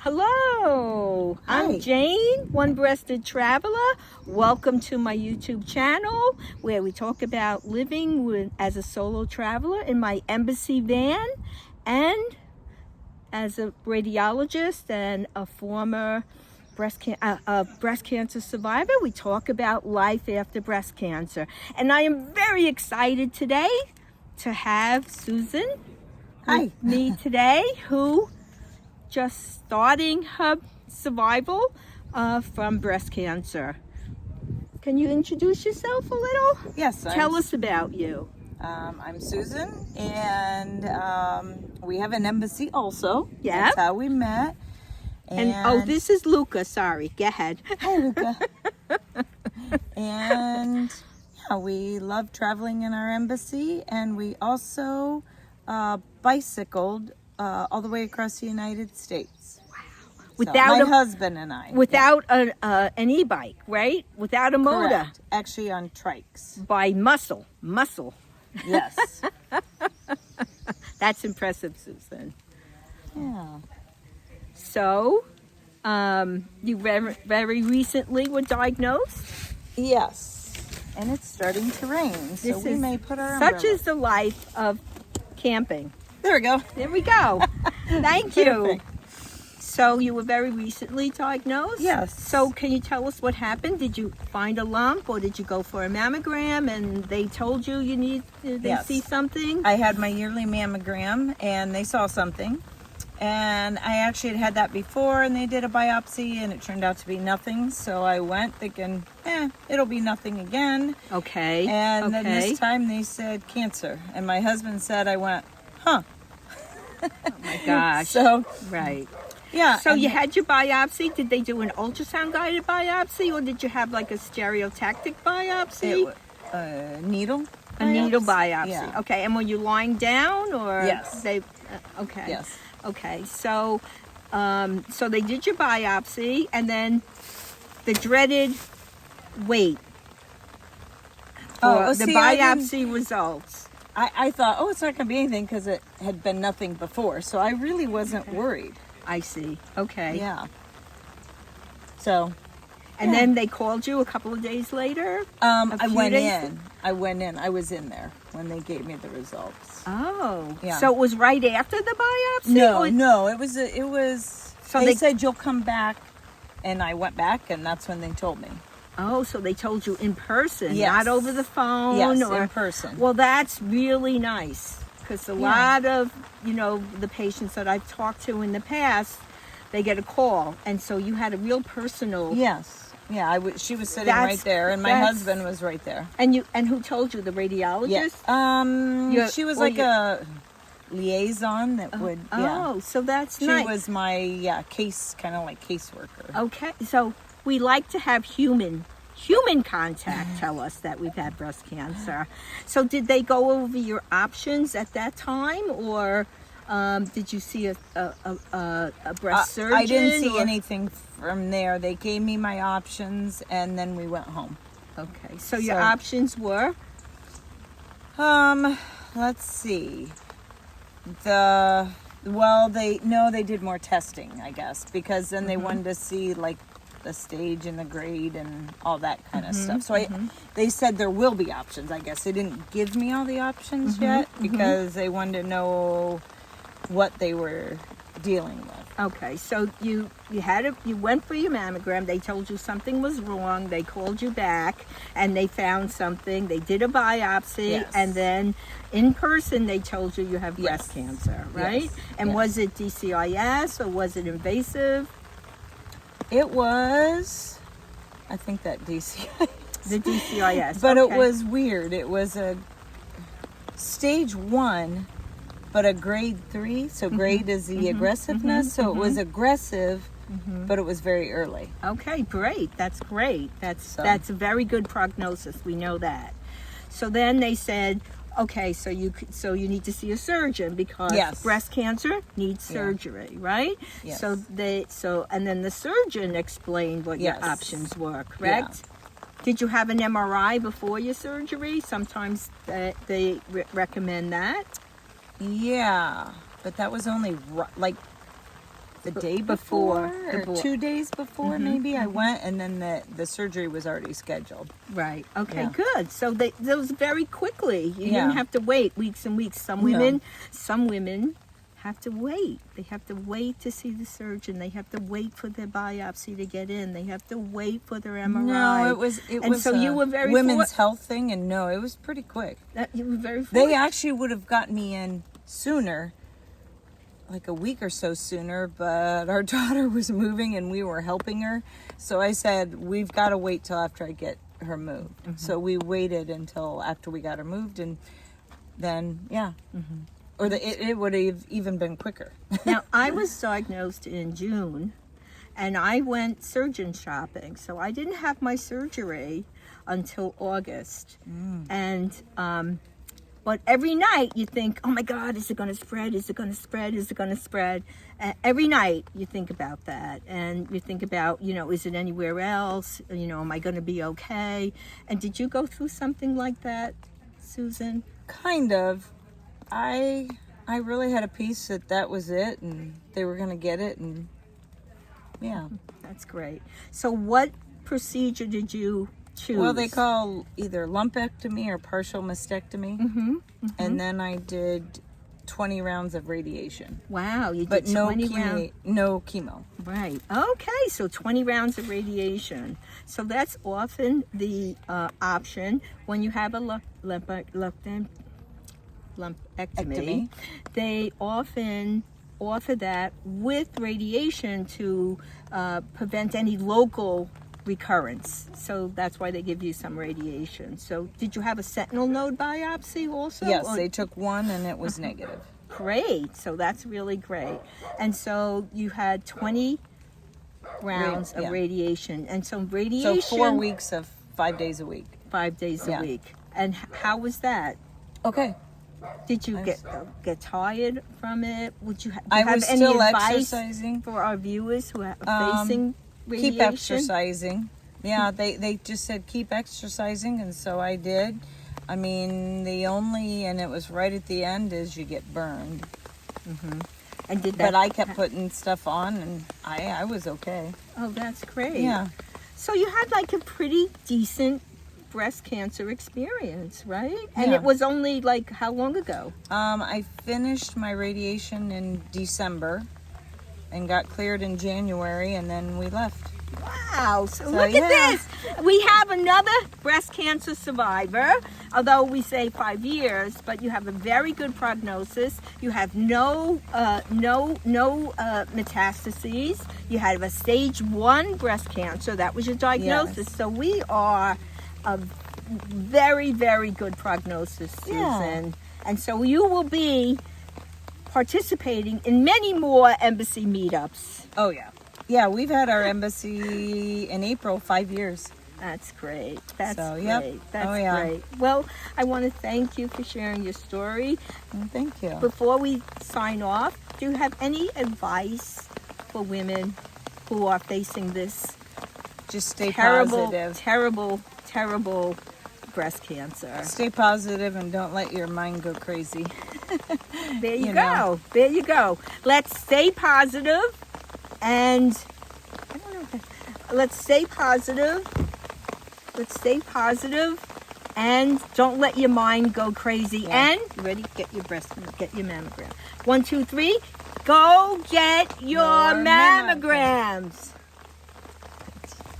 Hello, Hi. I'm Jane, One-Breasted Traveler. Welcome to my YouTube channel where we talk about living as a solo traveler in my embassy van and as a radiologist and a former breast cancer survivor. We talk about life after breast cancer. And I am very excited today to have Susan with me today, who just starting her survival from breast cancer. Can you introduce yourself a little? Yes. Tell us about you. I'm Susan, and we have an embassy also. Yeah. That's how we met. And oh, this is Luca. Sorry. Go ahead. Hi, Luca. And yeah, we love traveling in our embassy, and we also bicycled all the way across the United States. Without my husband and I. Without an e-bike, right? Without a motor. Correct. Actually, on trikes. By muscle. Yes. That's impressive, Susan. Yeah. So, you very recently were diagnosed? Yes. And it's starting to rain, so we may put our Such umbrella. is the life of camping. There we go. There we go. Thank you. Perfect. So you were very recently diagnosed? Yes. So can you tell us what happened? Did you find a lump, or did you go for a mammogram and they told you they see something? I had my yearly mammogram and they saw something. And I actually had that before, and they did a biopsy and it turned out to be nothing. So I went thinking, it'll be nothing again. Okay. And then this time they said cancer. And my husband said, I went, huh. Oh my gosh. So, right. yeah. So you had your biopsy. Did they do an ultrasound guided biopsy, or did you have like a stereotactic biopsy? Needle? A needle biopsy. Yeah. Okay. And were you lying down, or Yes. Okay. Yes. Okay. So, so they did your biopsy, and then the dreaded wait for the biopsy results. I thought, it's not going to be anything because it had been nothing before. So I really wasn't worried. I see. Okay. Yeah. So. And then they called you a couple of days later? I went in. I was in there when they gave me the results. Oh. Yeah. So it was right after the biopsy? No. It was. So they said you'll come back, and I went back, and that's when they told me. Oh, so they told you in person, Yes. not over the phone? Yes, or in person. Well, that's really nice, because a lot of, the patients that I've talked to in the past, they get a call, and so you had a real personal. Yes. Yeah, she was sitting right there, and my husband was right there. And who told you? The radiologist? Yes. She was like a liaison that would. Oh, so that's nice. She was my kind of like caseworker. Okay, so we like to have human contact tell us that we've had breast cancer. So did they go over your options at that time, or did you see a breast surgeon? I didn't see anything from there. They gave me my options, and then we went home. Okay, so your options were? Let's see. They did more testing, I guess, because then they wanted to see like the stage and the grade and all that kind of stuff. So they said there will be options, I guess. They didn't give me all the options yet because they wanted to know what they were dealing with. Okay, so you went for your mammogram. They told you something was wrong. They called you back, and they found something. They did a biopsy, and then in person they told you have breast cancer, right? Yes. And was it DCIS or was it invasive? It was, I think that DCIS. The DCIS, but it was weird. It was a stage 1. But a grade 3, so grade is the aggressiveness. So it was aggressive, but it was very early. Okay, great. That's great. That's a very good prognosis. We know that. So then they said, okay, so you need to see a surgeon because breast cancer needs surgery, right? Yes. So and then the surgeon explained what your options were, correct? Yeah. Did you have an MRI before your surgery? Sometimes they recommend that. Yeah, but that was only like the day before, or Before. 2 days before, maybe I went, and then the surgery was already scheduled. Right. Okay, Yeah. good. So those very quickly. You Yeah. didn't have to wait weeks and weeks. Some women have to wait. They have to wait to see the surgeon. They have to wait for their biopsy to get in. They have to wait for their MRI. No, it was And so you were very women's health thing, and no, it was pretty quick. You were very They actually would have gotten me in sooner, like a week or so sooner, but our daughter was moving and we were helping her. So I said, we've got to wait till after I get her moved. So we waited until after we got her moved, and then, yeah. Or it would have even been quicker. Now, I was diagnosed in June, and I went surgeon shopping. So I didn't have my surgery until August. And, but every night you think, oh my God, is it going to spread? Is it going to spread? Is it going to spread? Every night you think about that. And you think about, is it anywhere else? Am I going to be okay? And did you go through something like that, Susan? Kind of. I really had a piece that was it, and they were going to get it, and yeah. That's great. So what procedure did you choose? Well, they call either lumpectomy or partial mastectomy. And then I did 20 rounds of radiation. Wow, you But did no 20 chemo, rounds. no chemo. Right. Okay, so 20 rounds of radiation. So that's often the option when you have a lumpectomy. Ectomy. They often offer that with radiation to prevent any local recurrence. So that's why they give you some radiation. So did you have a sentinel node biopsy also? Yes, Or- they took one and it was negative. Great. So that's really great. And so you had 20 rounds of yeah. radiation. And so So radiation 4 weeks of 5 days a week. 5 days a Yeah. week. And how was that? Okay. Did you Nice. get tired from it? Would you, do you I have was any still advice exercising. for our viewers who are facing radiation? Keep exercising. Yeah, they just said keep exercising, and so I did. I mean, and it was right at the end, is you get burned. And did that? But I kept putting stuff on, and I was okay. Oh, that's great. Yeah. So you had like a pretty decent breast cancer experience, right? And Yeah. it was only like how long ago? I finished my radiation in December and got cleared in January, and then we left. Wow, so look yeah. at this. We have another breast cancer survivor, although we say 5 years, but you have a very good prognosis. You have no metastases. You have a stage 1 breast cancer. That was your diagnosis. Yes. So we are a very, very good prognosis, Susan. Yeah. And so you will be participating in many more embassy meetups. Oh, yeah. Yeah, we've had our embassy in April, 5 years. That's great. That's So, great. yep. That's Oh, yeah. great. Well, I want to thank you for sharing your story. Thank you. Before we sign off, do you have any advice for women who are facing this Just stay terrible, positive. terrible breast cancer? Stay positive and don't let your mind go crazy. There you You go. know. There you go. Let's stay positive and I don't know. Let's stay positive. Let's stay positive and don't let your mind go crazy. Yeah. And you ready? Get your mammogram. 1, 2, 3. Go get your Your mammogram. mammograms.